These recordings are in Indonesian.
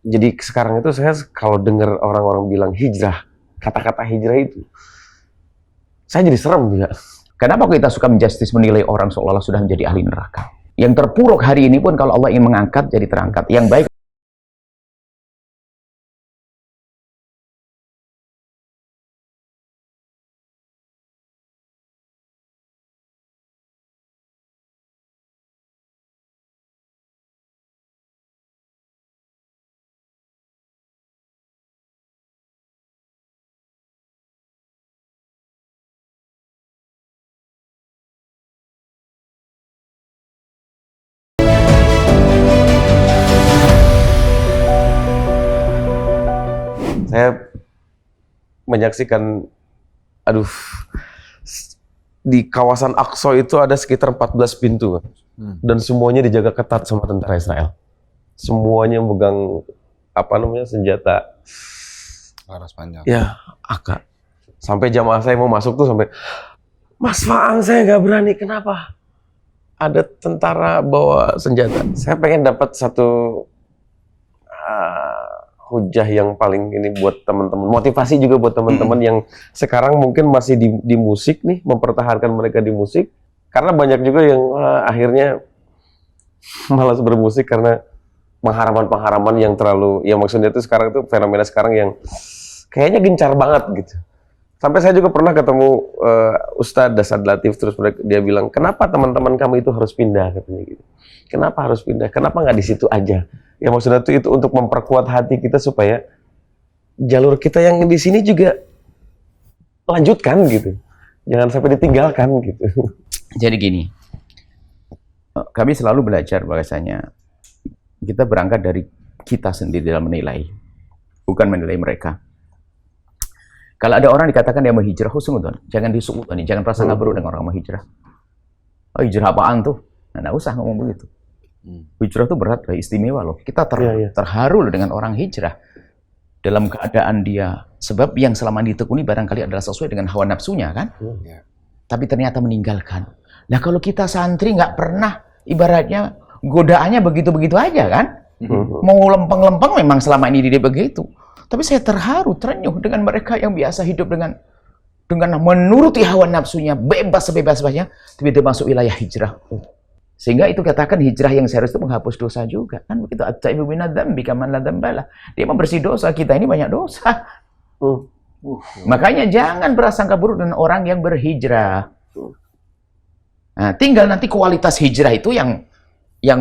Jadi sekarang itu saya kalau dengar orang-orang bilang hijrah, kata-kata hijrah itu, saya jadi serem juga. Kenapa kita suka menjustis menilai orang seolah-olah sudah menjadi ahli neraka? Yang terpuruk hari ini pun kalau Allah ingin mengangkat jadi terangkat. Yang baik Saya menyaksikan, di kawasan Aqsa itu ada sekitar 14 pintu, dan semuanya dijaga ketat sama tentara Israel. Semuanya memegang senjata laras panjang. Ya, AK. Sampai jamaah saya mau masuk tuh sampai, Mas Faang, saya nggak berani. Kenapa? Ada tentara bawa senjata. Saya pengen dapat satu hujah yang paling ini buat teman-teman, motivasi juga buat teman-teman yang sekarang mungkin masih di musik nih, mempertahankan mereka di musik, karena banyak juga yang akhirnya malas bermusik karena pengharaman-pengharaman yang terlalu, ya maksudnya itu sekarang itu fenomena sekarang yang kayaknya gencar banget gitu. Sampai saya juga pernah ketemu Ustadz Dasad Latif, terus dia bilang, kenapa teman-teman kamu itu harus pindah, katanya gitu. Kenapa harus pindah? Kenapa nggak di situ aja? Ya maksudnya itu untuk memperkuat hati kita supaya jalur kita yang di sini juga lanjutkan gitu. Jangan sampai ditinggalkan gitu. jadi gini, kami selalu belajar bahwasanya kita berangkat dari kita sendiri dalam menilai, bukan menilai mereka. Kalau ada orang dikatakan dia mau hijrah, husnudon, jangan disuudon, jangan prasangka buruk dengan orang mau hijrah. Oh, hijrah apaan tuh? Nah, nggak usah ngomong begitu. Hijrah itu berat, istimewa loh. Kita terharu loh dengan orang hijrah dalam keadaan dia, sebab yang selama ditekuni barangkali adalah sesuai dengan hawa nafsunya kan, tapi ternyata meninggalkan. Nah kalau kita santri nggak pernah, ibaratnya godaannya begitu-begitu aja kan, mau lempeng-lempeng memang selama ini dia begitu. Tapi saya terharu, terenyuh dengan mereka yang biasa hidup dengan menuruti hawa nafsunya, bebas sebebas-bebasnya, tiba-tiba masuk wilayah hijrah. Sehingga itu katakan hijrah yang serius itu menghapus dosa juga. Kan begitu, at-taibu minadz-dzambi kaman la dzambala. Dia membersih dosa, kita ini banyak dosa. Makanya jangan berasangka buruk dengan orang yang berhijrah. Nah, tinggal nanti kualitas hijrah itu yang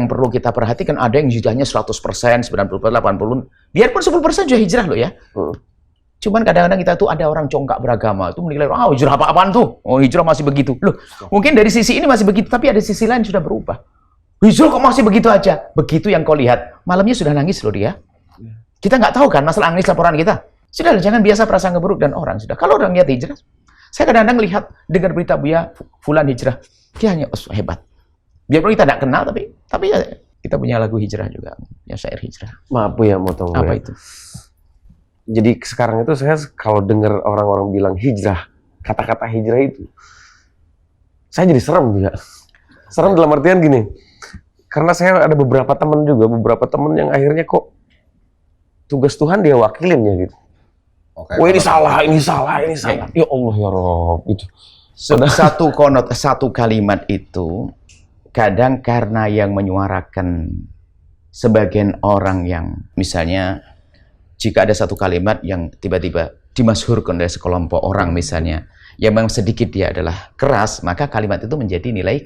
perlu kita perhatikan. Ada yang hijrahnya 100%, 90%, 80%. Biarpun 10% juga hijrah loh ya. Cuman kadang-kadang kita tuh ada orang congkak beragama itu menilai, hijrah apa-apaan tuh? Oh, hijrah masih begitu. Loh, mungkin dari sisi ini masih begitu, tapi ada sisi lain sudah berubah. Hijrah kok masih begitu aja? Begitu yang kau lihat, malamnya sudah nangis loh dia. Kita nggak tahu kan masalah nangis laporan kita. Sudah, jangan biasa prasangka buruk dan orang sudah. Kalau orang lihat hijrah, saya kadang-kadang lihat dengar berita dia fulan hijrah, dia hanya hebat. Biarpun kita tidak kenal, tapi ya kita punya lagu hijrah juga, ya syair hijrah. Maaf ya, motong. Apa itu? Jadi sekarang itu saya kalau dengar orang-orang bilang hijrah, kata-kata hijrah itu, saya jadi serem juga. Serem dalam artian gini, karena saya ada beberapa teman yang akhirnya kok tugas Tuhan dia wakilin ya gitu. Wah ini salah. Ya Allah ya Rob gitu. Satu kalimat itu kadang karena yang menyuarakan sebagian orang yang misalnya, jika ada satu kalimat yang tiba-tiba dimasyhurkan oleh sekelompok orang misalnya, yang memang sedikit dia adalah keras, maka kalimat itu menjadi nilai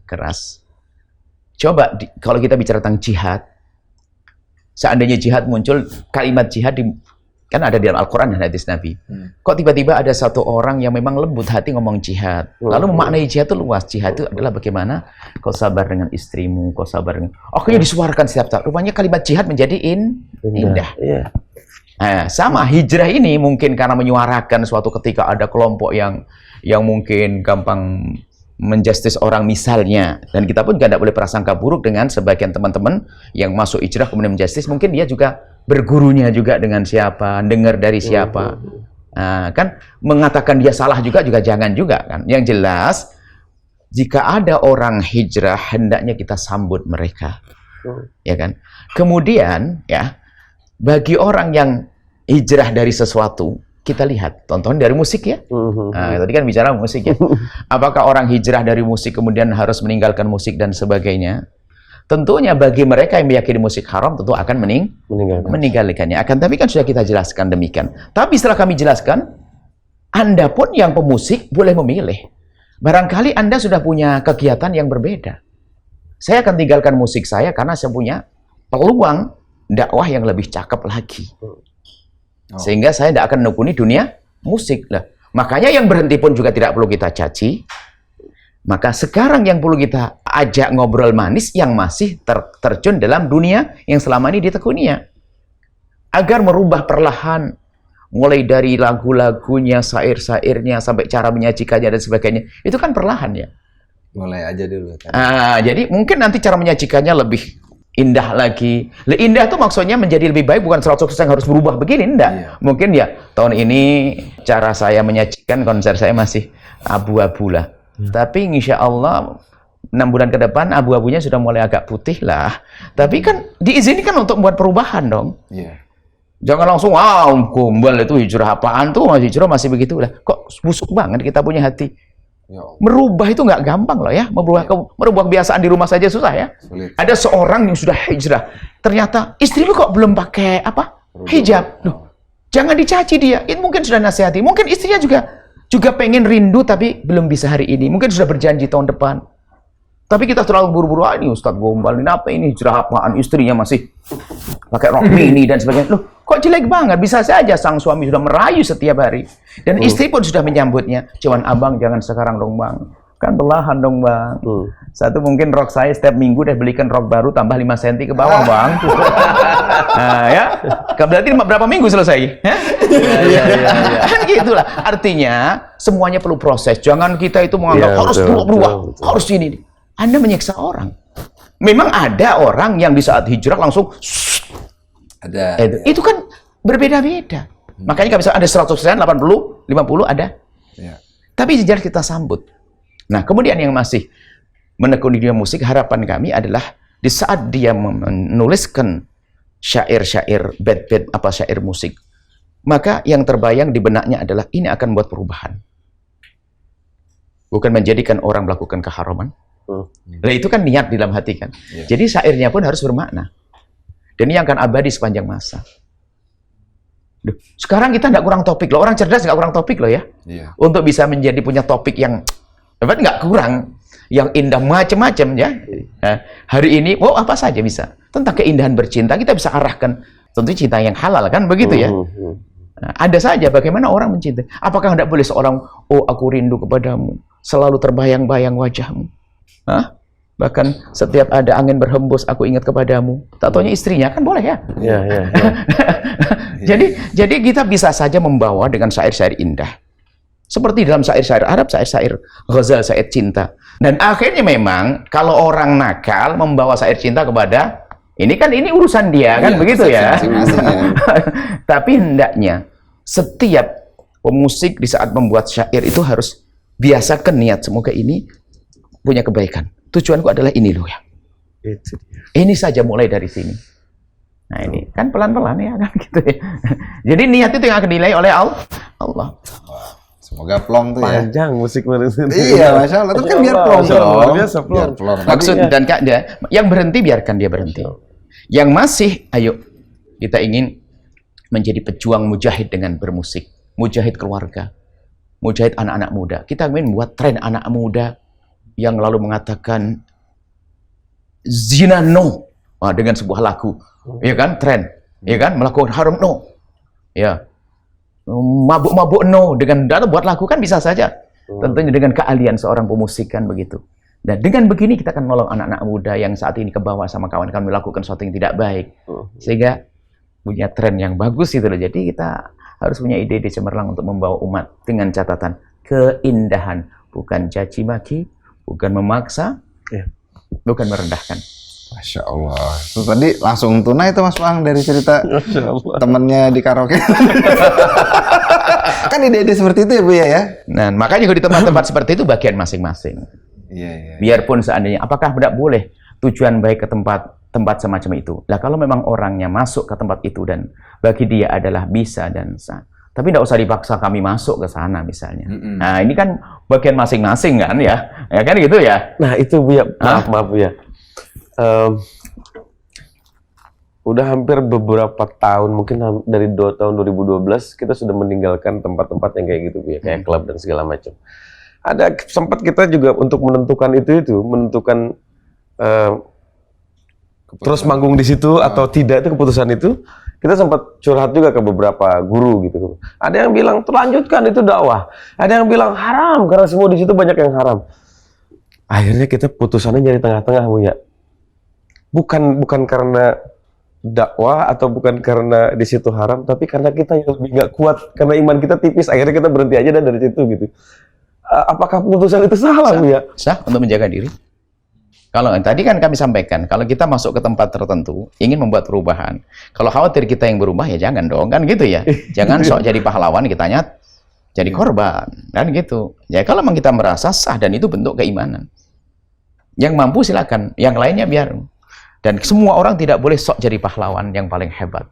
keras. Coba kalau kita bicara tentang jihad, seandainya jihad muncul, kalimat jihad kan ada di Al-Quran dan hadis Nabi. Kok tiba-tiba ada satu orang yang memang lembut hati ngomong jihad, lalu memaknai jihad itu luas. Jihad itu adalah bagaimana kau sabar dengan istrimu, kau sabar dengan... Akhirnya disuarakan setiap saat. Rupanya kalimat jihad menjadi indah. Nah, sama hijrah ini mungkin karena menyuarakan suatu ketika ada kelompok yang mungkin gampang menjustis orang misalnya, dan kita pun tidak boleh prasangka buruk dengan sebagian teman-teman yang masuk hijrah kemudian menjustis. Mungkin dia juga bergurunya juga dengan siapa, dengar dari siapa. Nah, kan mengatakan dia salah juga jangan juga kan. Yang jelas jika ada orang hijrah hendaknya kita sambut mereka. Ya kan? Kemudian ya, bagi orang yang hijrah dari sesuatu, kita lihat, tonton dari musik ya. Nah, tadi kan bicara musik ya. Apakah orang hijrah dari musik kemudian harus meninggalkan musik dan sebagainya? Tentunya bagi mereka yang meyakini musik haram, tentu akan meninggalkannya. Tapi kan sudah kita jelaskan demikian. Tapi setelah kami jelaskan, Anda pun yang pemusik boleh memilih. Barangkali Anda sudah punya kegiatan yang berbeda. Saya akan tinggalkan musik saya karena saya punya peluang dakwah yang lebih cakep lagi. Sehingga saya tidak akan menekuni dunia musik lah. Makanya yang berhenti pun juga tidak perlu kita caci. Maka sekarang yang perlu kita ajak ngobrol manis yang masih terjun dalam dunia yang selama ini ditekuninya. Agar merubah perlahan, mulai dari lagu-lagunya, syair-syairnya, sampai cara menyajikannya dan sebagainya. Itu kan perlahan ya. Mulai aja dulu. Jadi mungkin nanti cara menyajikannya lebih indah lagi. Indah itu maksudnya menjadi lebih baik, bukan 100% harus berubah begini, enggak. Iya. Mungkin ya, tahun ini cara saya menyajikan konser saya masih abu-abu lah. Tapi insya Allah 6 bulan ke depan abu-abunya sudah mulai agak putih lah. Tapi kan diizinkan untuk membuat perubahan dong. Iya. Jangan langsung, gombal itu hijrah apaan tuh, hijrah masih begitu lah. Kok busuk banget kita punya hati. Merubah itu nggak gampang loh ya. Merubah kebiasaan di rumah saja susah ya. Sulit. Ada seorang yang sudah hijrah, ternyata istrimu kok belum pakai hijab. Loh, jangan dicaci dia. Itu mungkin sudah nasihati. Mungkin istrinya juga pengen rindu tapi belum bisa hari ini. Mungkin sudah berjanji tahun depan. Tapi kita terlalu buru-buru, ini Ustadz gombal, ini apa ini, hijrah apaan, istrinya masih pakai rok mini dan sebagainya. Loh, kok jelek banget? Bisa saja sang suami sudah merayu setiap hari. Dan istri pun sudah menyambutnya. Cuman abang jangan sekarang dong bang. Kan perlahan dong bang. Satu mungkin rok saya setiap minggu deh belikan rok baru tambah 5 cm ke bawah bang. Nah ya, berarti berapa minggu selesai? Kan gitulah. Artinya semuanya perlu proses. Jangan kita itu menganggap harus berubah, harus ini. Anda menyiksa orang. Memang ada orang yang di saat hijrah langsung ada. Itu kan berbeda-beda. Makanya kalau misalnya ada 100%, 80, 50 ada. Ya. Tapi jelas kita sambut. Nah, kemudian yang masih menekuni dunia musik, harapan kami adalah di saat dia menuliskan syair-syair, bait-bait syair musik, maka yang terbayang di benaknya adalah ini akan membuat perubahan. Bukan menjadikan orang melakukan keharaman. Nah, itu kan niat di dalam hati kan. Yeah. Jadi syairnya pun harus bermakna. Dan ini akan abadi sepanjang masa. Duh, sekarang kita nggak kurang topik loh. Orang cerdas nggak kurang topik loh ya. Yeah. Untuk bisa menjadi punya topik yang nggak kurang, yang indah macam-macam ya. Nah, hari ini, apa saja bisa. Tentang keindahan bercinta kita bisa arahkan. Tentu cinta yang halal kan begitu ya. Nah, ada saja bagaimana orang mencintai. Apakah tidak boleh seorang, aku rindu kepadamu, selalu terbayang-bayang wajahmu. Bahkan setiap ada angin berhembus aku ingat kepadamu. Tak taunya istrinya kan boleh ya. Jadi kita bisa saja membawa dengan syair-syair indah. Seperti dalam syair-syair Arab, syair-syair ghazal, syair cinta. Dan akhirnya memang kalau orang nakal membawa syair cinta kepada ini urusan dia kan begitu ya. Tapi hendaknya setiap pemusik di saat membuat syair itu harus biasakan niat semoga ini punya kebaikan. Tujuanku adalah ini loh ya. Ini saja mulai dari sini. Nah ini kan pelan-pelan ya kan gitu ya. Jadi niat itu yang akan dinilai oleh Allah. Semoga plong tuh ya. Panjang musik Iya, Masya Allah. Itu kan biar plong dong. Biar plong. Maksud dan yang berhenti biarkan dia berhenti. Yang masih, ayo kita ingin menjadi pejuang mujahid dengan bermusik. Mujahid keluarga. Mujahid anak-anak muda. Kita ingin membuat tren anak muda yang lalu mengatakan zina no dengan sebuah lagu, ya kan, tren, ya kan, melakukan haram no, ya, mabuk-mabuk no, dengan buat lagu kan bisa saja, tentunya dengan keahlian seorang pemusik kan begitu. Dan dengan begini kita akan menolong anak-anak muda yang saat ini ke bawah sama kawan-kawan melakukan sesuatu yang tidak baik, sehingga punya tren yang bagus itu loh. Jadi kita harus punya ide-ide cemerlang untuk membawa umat dengan catatan keindahan, bukan caci maki. Bukan memaksa, bukan merendahkan. Masya Allah. Terus tadi langsung tunai itu Mas Pang dari cerita temennya di karaoke. Kan ide-ide seperti itu ya Bu ya? Nah, makanya kalau di tempat-tempat seperti itu bagian masing-masing. Biarpun seandainya, apakah tidak boleh tujuan baik ke tempat tempat semacam itu. Nah, kalau memang orangnya masuk ke tempat itu dan bagi dia adalah bisa dan sah, tapi tidak usah dipaksa kami masuk ke sana misalnya. Nah, ini kan bagian masing-masing kan ya kan gitu ya. Nah itu Bu ya, maaf Bu ya. Udah hampir beberapa tahun, mungkin dari tahun 2012 kita sudah meninggalkan tempat-tempat yang kayak gitu Bu ya, kayak klub dan segala macam. Ada sempat kita juga untuk menentukan menentukan terus manggung di situ atau tidak, itu keputusan itu kita sempat curhat juga ke beberapa guru gitu. Ada yang bilang terlanjutkan, itu dakwah. Ada yang bilang haram karena semua di situ banyak yang haram. Akhirnya kita putusannya jadi tengah-tengah Bu ya. Bukan karena dakwah atau bukan karena di situ haram, tapi karena kita yang lebih nggak kuat, karena iman kita tipis. Akhirnya kita berhenti aja dan dari situ gitu. Apakah putusan itu salah Bu ya? Sah untuk menjaga diri. Kalau tadi kan kami sampaikan, kalau kita masuk ke tempat tertentu, ingin membuat perubahan. Kalau khawatir kita yang berubah, ya jangan dong, kan gitu ya. Jangan sok jadi pahlawan, kitanya jadi korban, kan gitu. Ya kalau memang kita merasa sah dan itu bentuk keimanan. Yang mampu silakan, yang lainnya biar. Dan semua orang tidak boleh sok jadi pahlawan yang paling hebat.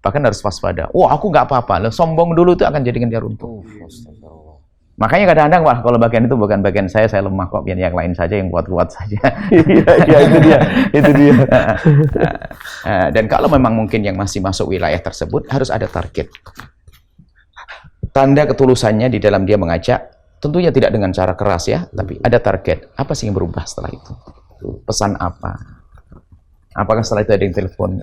Bahkan harus waspada. Wah, aku nggak apa-apa. Sombong dulu itu akan jadikan dia runtuh. Makanya kadang-kadang, wah kalau bagian itu bukan bagian saya lemah kok, biar yang lain saja yang kuat-kuat saja. Iya, itu dia. Dan kalau memang mungkin yang masih masuk wilayah tersebut, harus ada target. Tanda ketulusannya di dalam dia mengajak, tentunya tidak dengan cara keras ya, tapi ada target. Apa sih yang berubah setelah itu? Pesan apa? Apakah setelah itu ada yang telepon?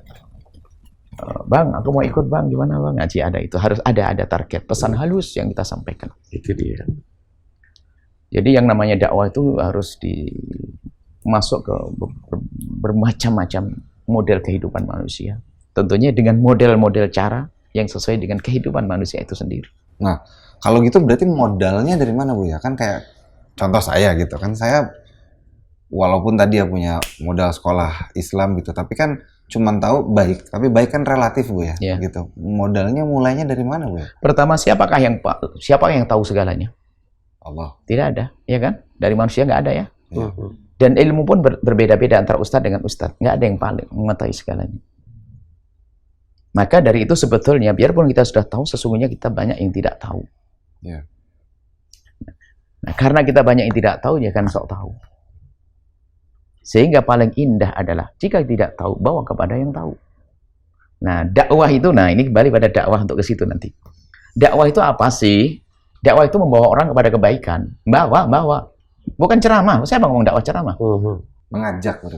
Bang, aku mau ikut bang, gimana bang? Ngaji ada itu, harus ada target, pesan halus yang kita sampaikan. Itu dia. Jadi yang namanya dakwah itu harus masuk ke bermacam-macam model kehidupan manusia. Tentunya dengan model-model cara yang sesuai dengan kehidupan manusia itu sendiri. Nah, kalau gitu berarti modalnya dari mana Bu ya? Kan kayak contoh saya gitu kan, saya walaupun tadi ya punya modal sekolah Islam gitu, tapi kan cuman tahu baik, tapi baik kan relatif Bu ya, gitu. Modalnya mulainya dari mana Bu ya? Pertama, siapa yang tahu segalanya? Allah. Tidak ada, ya kan? Dari manusia nggak ada ya. Dan ilmu pun berbeda-beda antara ustadz dengan ustadz. Nggak ada yang paling mengetahui segalanya. Maka dari itu sebetulnya, biarpun kita sudah tahu, sesungguhnya kita banyak yang tidak tahu. Nah, karena kita banyak yang tidak tahu, ya kan sok tahu. Sehingga paling indah adalah jika tidak tahu, bawa kepada yang tahu. Nah, dakwah itu, ini kembali pada dakwah untuk ke situ nanti. Dakwah itu apa sih? Dakwah itu membawa orang kepada kebaikan. Bawa. Bukan ceramah. Saya ngomong dakwah ceramah.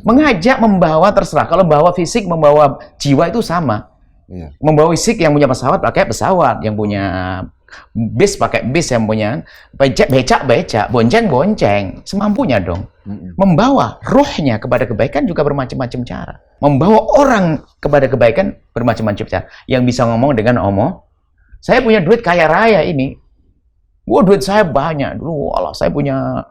Mengajak, membawa, terserah. Kalau membawa fisik, membawa jiwa itu sama. Membawa fisik, yang punya pesawat pakai pesawat, yang punya bis pakai bis, yang punya becak, bonceng, semampunya dong. Membawa ruhnya kepada kebaikan juga bermacam-macam cara. Membawa orang kepada kebaikan bermacam-macam cara. Yang bisa ngomong dengan saya punya duit kaya raya ini. Wah, duit saya banyak dulu. Allah, saya punya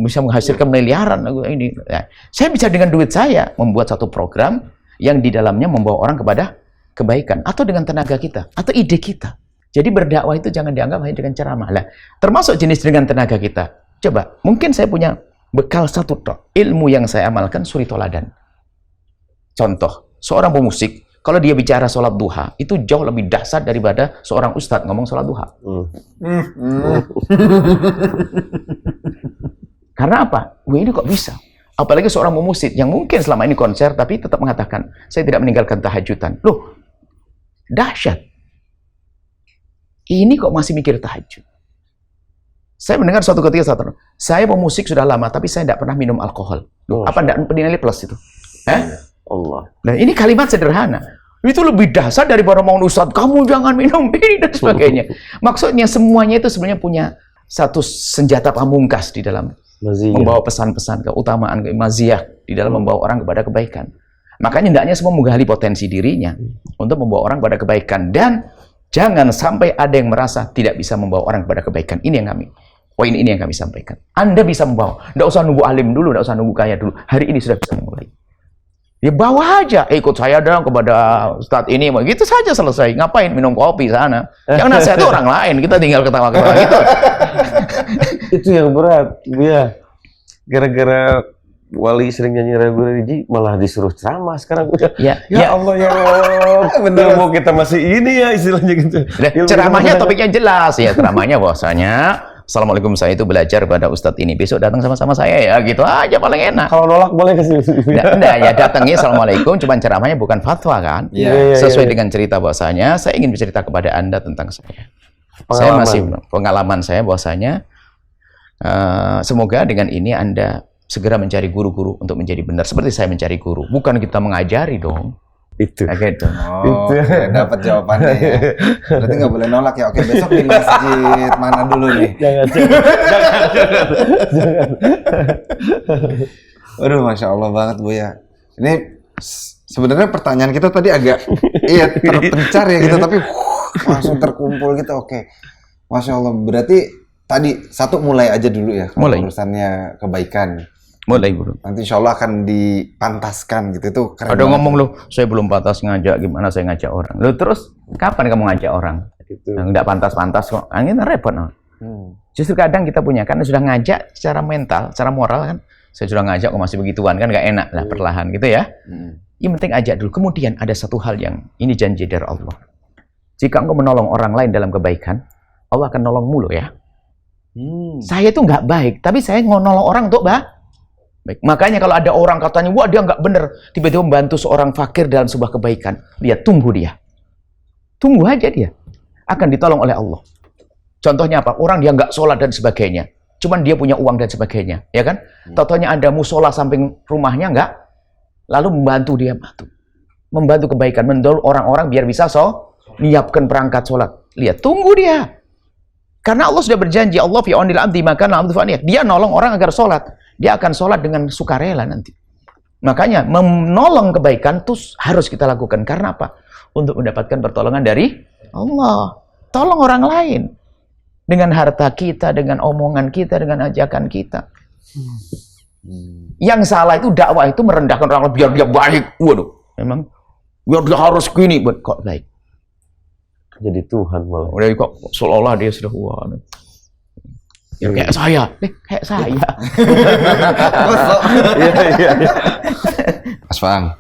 bisa menghasilkan miliaran ini. Nah, saya bisa dengan duit saya membuat satu program yang di dalamnya membawa orang kepada kebaikan, atau dengan tenaga kita, atau ide kita. Jadi berdakwah itu jangan dianggap hanya dengan ceramah lah. Termasuk jenis dengan tenaga kita. Coba, mungkin saya punya bekal satu tok. Ilmu yang saya amalkan suri toladan. Contoh, seorang pemusik, kalau dia bicara sholat duha, itu jauh lebih dahsyat daripada seorang ustadz ngomong sholat duha. Karena apa? Wah, ini kok bisa? Apalagi seorang pemusik yang mungkin selama ini konser, tapi tetap mengatakan, saya tidak meninggalkan tahajudan. Loh, dahsyat. Ini kok masih mikir tahajud? Saya mendengar suatu ketika saya pemusik sudah lama, tapi saya tidak pernah minum alkohol. Loh, apa tidak bernilai plus itu? Allah. Nah, ini kalimat sederhana. Itu lebih dahsyat daripada ngomong Ustadz, kamu jangan minum ini dan sebagainya. Maksudnya semuanya itu sebenarnya punya satu senjata pamungkas di dalam membawa pesan-pesan keutamaan, maziyah di dalam membawa orang kepada kebaikan. Makanya hendaknya semua menggali potensi dirinya untuk membawa orang kepada kebaikan, dan jangan sampai ada yang merasa tidak bisa membawa orang kepada kebaikan. Poin ini yang kami sampaikan. Anda bisa membawa. Tidak usah nunggu alim dulu, tidak usah nunggu kaya dulu. Hari ini sudah bisa memulai. Ya bawa aja, ikut saya dong kepada Ustadz ini, gitu saja selesai. Ngapain minum kopi sana? Yang nasihat itu orang lain, kita tinggal ketawa-ketawa gitu. Itu yang berat, ya. Gara-gara Wali sering nyanyi lagu religi malah disuruh ceramah sekarang udah. Ya, Ya Allah ya Allah. Bener mau kita masih ini ya istilahnya gitu. Ceramahnya topiknya jelas ya, ceramahnya bahwasanya Assalamualaikum, saya itu belajar pada Ustadz ini, besok datang sama-sama saya ya, gitu aja paling enak. Kalau nolak boleh ke sini. Enggak, ya datangnya Assalamualaikum, cuman ceramahnya bukan fatwa kan. Iya, Sesuai dengan cerita bahwasanya saya ingin bercerita kepada Anda tentang saya. Saya masih pengalaman saya bahwasanya semoga dengan ini Anda segera mencari guru-guru untuk menjadi benar seperti saya mencari guru. Bukan kita mengajari dong. Itu. Kayak gitu. Oh, oke, dapat jawabannya ya. Berarti nggak boleh nolak ya. Oke, besok di masjid mana dulu nih? Jangan. Aduh, Masya Allah banget Bu ya. Ini sebenarnya pertanyaan kita tadi agak iya terpencar ya gitu, tapi langsung terkumpul gitu. Oke, Masya Allah. Berarti tadi satu mulai aja dulu ya. Mulai. Urusannya kebaikan. Mulai guru. Nanti Insya Allah akan dipantaskan gitu. Itu keren Ada banget. ngomong loh, saya belum pantas ngajak, gimana saya ngajak orang. Loh terus kapan kamu ngajak orang? Itu. Nggak pantas-pantas kok. Ini repot. No? Justru kadang kita punya, karena sudah ngajak secara mental, secara moral kan. Saya sudah ngajak kok masih begituan kan nggak enak lah, perlahan gitu ya. Yang penting ajak dulu. Kemudian ada satu hal yang ini janji dari Allah. Jika engkau menolong orang lain dalam kebaikan, Allah akan nolongmu loh ya. Saya itu nggak baik, tapi saya nolong orang untuk baik. Makanya kalau ada orang katanya, wah dia nggak bener, tiba-tiba membantu seorang fakir dalam sebuah kebaikan, lihat, tunggu dia. Tunggu aja dia. Akan ditolong oleh Allah. Contohnya apa? Orang dia nggak sholat dan sebagainya. Cuman dia punya uang dan sebagainya. Ya kan? Totonya ada musola samping rumahnya nggak? Lalu membantu dia. Membantu kebaikan. Mendorong orang-orang biar bisa nyiapkan perangkat sholat. Lihat, tunggu dia. Karena Allah sudah berjanji, Allah fi aunil abdi maka abdu fa'niyah. Dia nolong orang agar sholat. Dia akan sholat dengan sukarela nanti. Makanya menolong kebaikan itu harus kita lakukan. Karena apa? Untuk mendapatkan pertolongan dari Allah. Tolong orang lain. Dengan harta kita, dengan omongan kita, dengan ajakan kita. Yang salah itu dakwah itu merendahkan orang lain biar dia baik. Waduh, memang biar dia harus gini buat kok baik. Jadi Tuhan malah. Udah kok seolah-olah dia sudah ya kayak saya, kayak saya. Iya. Mas Faang,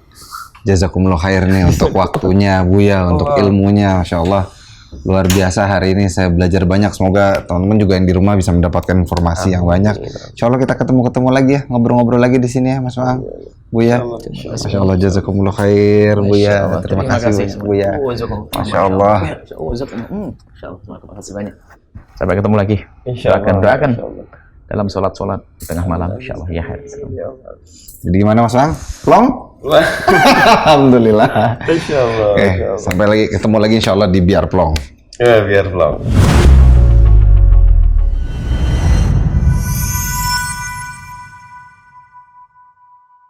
jazakumullah khair nih untuk waktunya Buya, untuk ilmunya, Masya Allah. Luar biasa hari ini saya belajar banyak. Semoga teman-teman juga yang di rumah bisa mendapatkan informasi yang banyak. Insya Allah kita ketemu lagi ya, ngobrol-ngobrol lagi di sini ya Mas Faang. Buya, Masya Allah, jazakumullah khair Buya. Terima kasih Buya. Masya Allah. Terima kasih banyak. Sampai ketemu lagi. Insyaallah. Doakan dalam sholat-sholat tengah malam, insya Allah ya. Jadi gimana Mas Faang? Plong? Alhamdulillah. Insyaallah. Oke, sampai lagi ketemu lagi Insya Allah di Biar Plong. Ya, biar belum.